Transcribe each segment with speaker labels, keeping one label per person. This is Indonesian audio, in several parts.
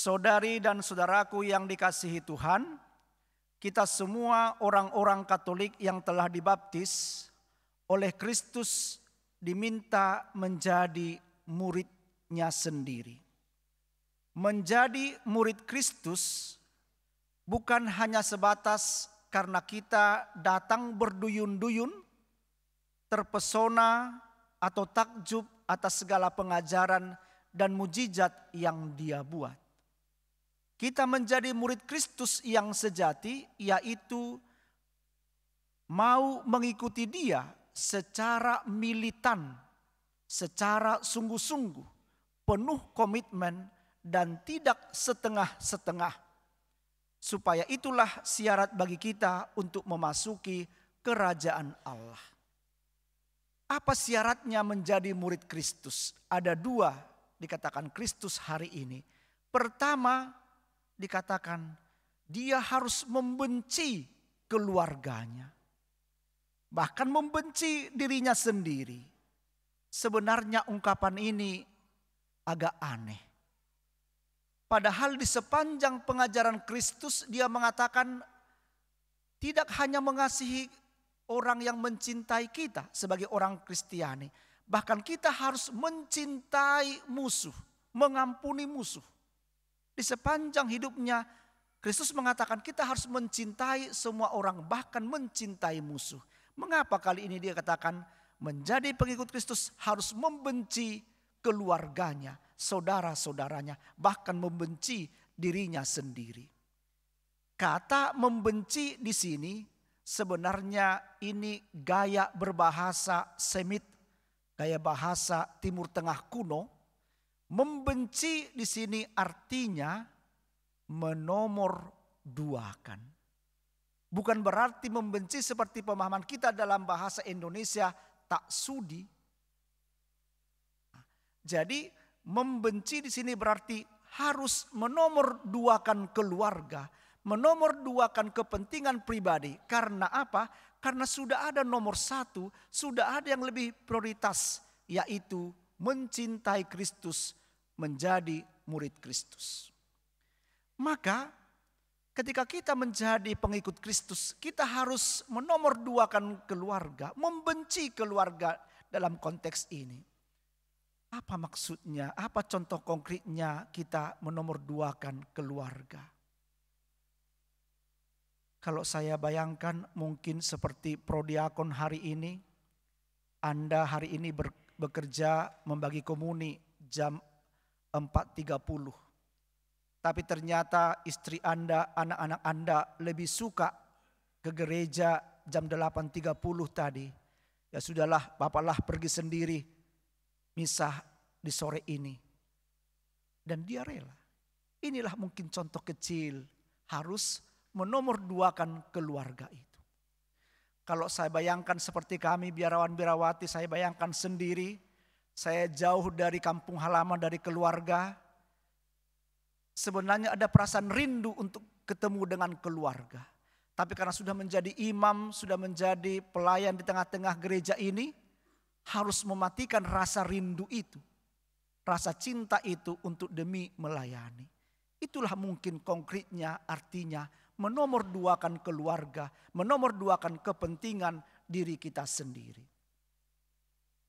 Speaker 1: Saudari dan saudaraku yang dikasihi Tuhan, kita semua orang-orang Katolik yang telah dibaptis oleh Kristus diminta menjadi murid-Nya sendiri. Menjadi murid Kristus bukan hanya sebatas karena kita datang berduyun-duyun, terpesona atau takjub atas segala pengajaran dan mujizat yang Dia buat. Kita menjadi murid Kristus yang sejati, yaitu mau mengikuti Dia secara militan, secara sungguh-sungguh, penuh komitmen dan tidak setengah-setengah. Supaya itulah syarat bagi kita untuk memasuki kerajaan Allah. Apa syaratnya menjadi murid Kristus? Ada dua dikatakan Kristus hari ini. Pertama dikatakan dia harus membenci keluarganya. Bahkan membenci dirinya sendiri. Sebenarnya ungkapan ini agak aneh. Padahal di sepanjang pengajaran Kristus dia mengatakan tidak hanya mengasihi orang yang mencintai kita sebagai orang Kristiani. Bahkan kita harus mencintai musuh, mengampuni musuh. Di sepanjang hidupnya Kristus mengatakan kita harus mencintai semua orang, bahkan mencintai musuh. Mengapa kali ini dia katakan menjadi pengikut Kristus harus membenci keluarganya, saudara-saudaranya, bahkan membenci dirinya sendiri. Kata membenci di sini sebenarnya ini gaya berbahasa Semit, gaya bahasa Timur Tengah kuno. Membenci di sini artinya menomorduakan. Bukan berarti membenci seperti pemahaman kita dalam bahasa Indonesia tak sudi. Jadi membenci di sini berarti harus menomorduakan keluarga, menomorduakan kepentingan pribadi. Karena apa? Karena sudah ada nomor satu, sudah ada yang lebih prioritas, yaitu mencintai Kristus, menjadi murid Kristus. Maka ketika kita menjadi pengikut Kristus, kita harus menomorduakan keluarga, membenci keluarga dalam konteks ini. Apa maksudnya? Apa contoh konkretnya kita menomorduakan keluarga? Kalau saya bayangkan mungkin seperti prodiakon hari ini, Anda hari ini bekerja membagi komuni jam 4.30. Tapi ternyata istri Anda, anak-anak Anda lebih suka ke gereja jam 8.30 tadi. Ya sudahlah, bapaklah pergi sendiri misah di sore ini. Dan dia rela. Inilah mungkin contoh kecil harus menomorduakan keluarga itu. Kalau saya bayangkan seperti kami biarawan-biarawati, saya bayangkan sendiri. Saya jauh dari kampung halaman, dari keluarga. Sebenarnya ada perasaan rindu untuk ketemu dengan keluarga. Tapi karena sudah menjadi imam, sudah menjadi pelayan di tengah-tengah gereja ini, harus mematikan rasa rindu itu. Rasa cinta itu untuk demi melayani. Itulah mungkin konkretnya artinya menomorduakan keluarga, menomorduakan kepentingan diri kita sendiri.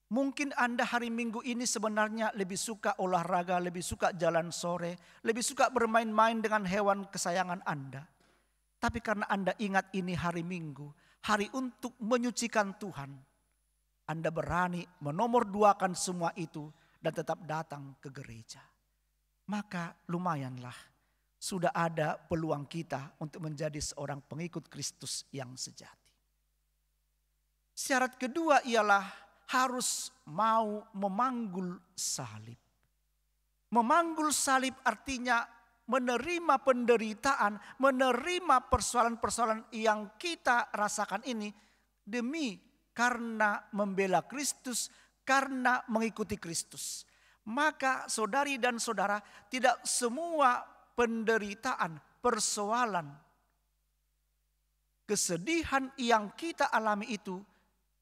Speaker 1: Mungkin Anda hari Minggu ini sebenarnya lebih suka olahraga, lebih suka jalan sore, lebih suka bermain-main dengan hewan kesayangan Anda. Tapi karena Anda ingat ini hari Minggu, hari untuk menyucikan Tuhan, Anda berani menomorduakan semua itu dan tetap datang ke gereja. Maka lumayanlah, sudah ada peluang kita untuk menjadi seorang pengikut Kristus yang sejati. Syarat kedua ialah harus mau memanggul salib. Memanggul salib artinya menerima penderitaan, menerima persoalan-persoalan yang kita rasakan ini demi karena membela Kristus, karena mengikuti Kristus. Maka saudari dan saudara, tidak semua penderitaan, persoalan, kesedihan yang kita alami itu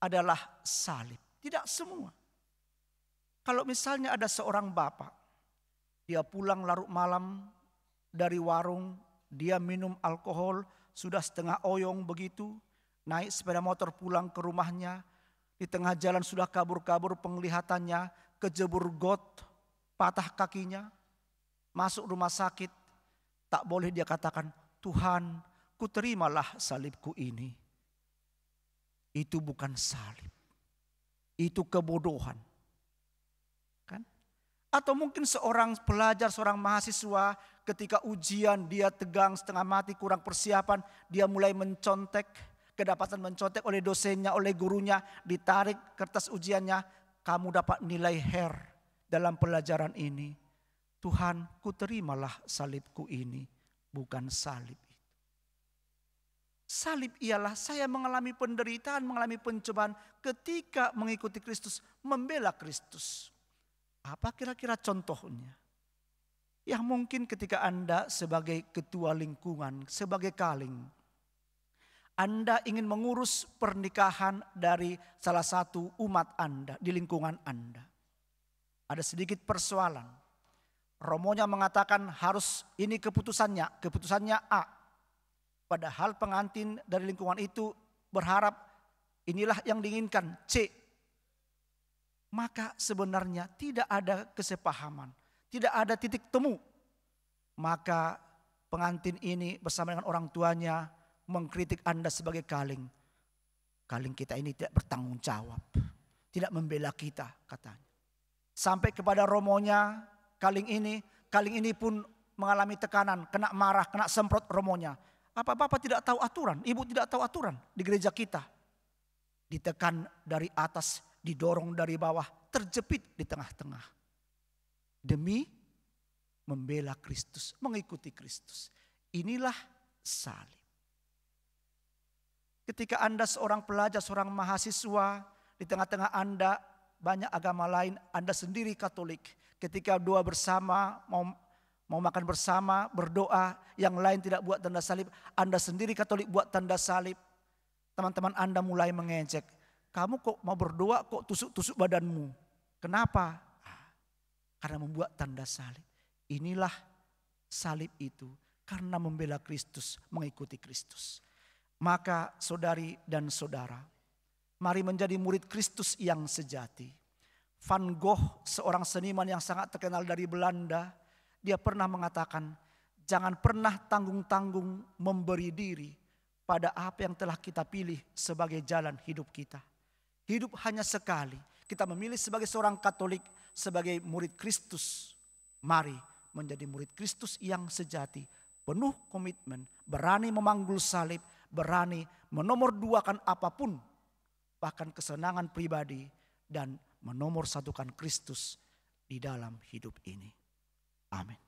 Speaker 1: adalah salib. Tidak semua. Kalau misalnya ada seorang bapak, dia pulang larut malam dari warung, dia minum alkohol, sudah setengah oyong begitu, naik sepeda motor pulang ke rumahnya, di tengah jalan sudah kabur-kabur penglihatannya, kejebur got, patah kakinya, masuk rumah sakit, tak boleh dia katakan, Tuhan, ku terimalah salibku ini. Itu bukan salib, itu kebodohan. Kan? Atau mungkin seorang pelajar, seorang mahasiswa ketika ujian dia tegang setengah mati, kurang persiapan, dia mulai mencontek, kedapatan mencontek oleh dosennya, oleh gurunya, ditarik kertas ujiannya, kamu dapat nilai her dalam pelajaran ini. Tuhan, ku terimalah salibku ini, bukan salib. Salib ialah saya mengalami penderitaan, mengalami pencobaan ketika mengikuti Kristus, membela Kristus. Apa kira-kira contohnya? Ya mungkin ketika Anda sebagai ketua lingkungan, sebagai kaling, Anda ingin mengurus pernikahan dari salah satu umat Anda di lingkungan Anda. Ada sedikit persoalan. Romonya mengatakan harus ini keputusannya A. Padahal pengantin dari lingkungan itu berharap inilah yang diinginkan C. Maka sebenarnya tidak ada kesepahaman, tidak ada titik temu. Maka pengantin ini bersama dengan orang tuanya mengkritik Anda sebagai kaling. Kaling kita ini tidak bertanggung jawab, tidak membela kita katanya. Sampai kepada romonya kaling ini pun mengalami tekanan, kena marah, kena semprot romonya. Apa Bapak tidak tahu aturan? Ibu tidak tahu aturan di gereja kita. Ditekan dari atas, didorong dari bawah, terjepit di tengah-tengah. Demi membela Kristus, mengikuti Kristus. Inilah salib. Ketika Anda seorang pelajar, seorang mahasiswa, di tengah-tengah Anda banyak agama lain, Anda sendiri Katolik. Ketika doa bersama, mau makan bersama, berdoa, yang lain tidak buat tanda salib, Anda sendiri Katolik buat tanda salib. Teman-teman Anda mulai mengejek, kamu kok mau berdoa kok tusuk-tusuk badanmu. Kenapa? Karena membuat tanda salib. Inilah salib itu, karena membela Kristus, mengikuti Kristus. Maka saudari dan saudara, mari menjadi murid Kristus yang sejati. Van Gogh, seorang seniman yang sangat terkenal dari Belanda, dia pernah mengatakan, jangan pernah tanggung-tanggung memberi diri pada apa yang telah kita pilih sebagai jalan hidup kita. Hidup hanya sekali. Kita memilih sebagai seorang Katolik, sebagai murid Kristus. Mari menjadi murid Kristus yang sejati. Penuh komitmen, berani memanggul salib, berani menomorduakan apapun. Bahkan kesenangan pribadi dan menomorsatukan Kristus di dalam hidup ini. Amin.